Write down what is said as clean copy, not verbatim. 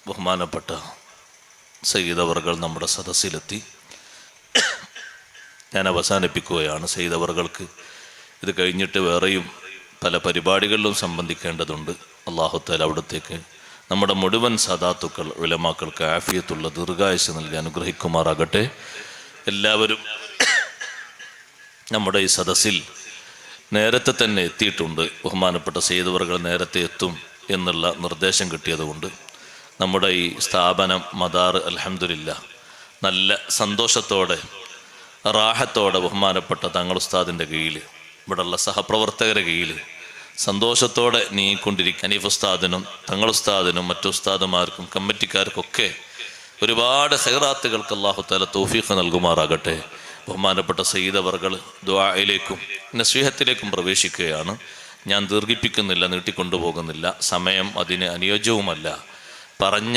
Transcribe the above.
ബഹുമാനപ്പെട്ട സയ്യിദ് അവർകൾ നമ്മുടെ സദസ്സിലെത്തി. ഞാൻ അവസാനിപ്പിക്കുകയാണ്. സയ്യിദ് അവർകൾക്ക് ഇത് കഴിഞ്ഞിട്ട് വേറെയും പല പരിപാടികളിലും സംബന്ധിക്കേണ്ടതുണ്ട്. അല്ലാഹു തആല അവിടത്തേക്ക് നമ്മുടെ മുഴുവൻ സാദാത്തുക്കൾ ഉലമാക്കൾക്ക് ആഫിയത്തുള്ള ദീർഘായുസ്സ് നൽകി അനുഗ്രഹിക്കുമാറാകട്ടെ. എല്ലാവരും നമ്മുടെ ഈ സദസ്സിൽ നേരത്തെ തന്നെ എത്തിയിട്ടുണ്ട്. ബഹുമാനപ്പെട്ട സയ്യിദ് അവർകൾ നേരത്തെ എത്തും എന്നുള്ള നിർദ്ദേശം കിട്ടിയതുകൊണ്ട് നമ്മുടെ ഈ സ്ഥാപനം മദാർ അൽഹംദുലില്ലാ നല്ല സന്തോഷത്തോടെ റാഹത്തോടെ ബഹുമാനപ്പെട്ട തങ്ങൾ ഉസ്താദിൻ്റെ കീഴിൽ ഇവിടെയുള്ള സഹപ്രവർത്തകരുടെ കീഴിൽ സന്തോഷത്തോടെ നീങ്ങിക്കൊണ്ടിരിക്കുക. ഹനീഫ് ഉസ്താദിനും തങ്ങൾ ഉസ്താദിനും മറ്റു ഉസ്താദുമാർക്കും കമ്മിറ്റിക്കാർക്കൊക്കെ ഒരുപാട് ഖൈറാത്തുകൾക്ക് അല്ലാഹു തആല തൗഫീഖ് നൽകുമാറാകട്ടെ. ബഹുമാനപ്പെട്ട സയ്യിദ് അവർകൾ ദുആയിലേക്കും നസീഹത്തിലേക്കും പ്രവേശിക്കുകയാണ്. ഞാൻ ദീർഘിപ്പിക്കുന്നില്ല, നീട്ടിക്കൊണ്ടുപോകുന്നില്ല. സമയം അതിന് അനുയോജ്യവുമല്ല. പറഞ്ഞ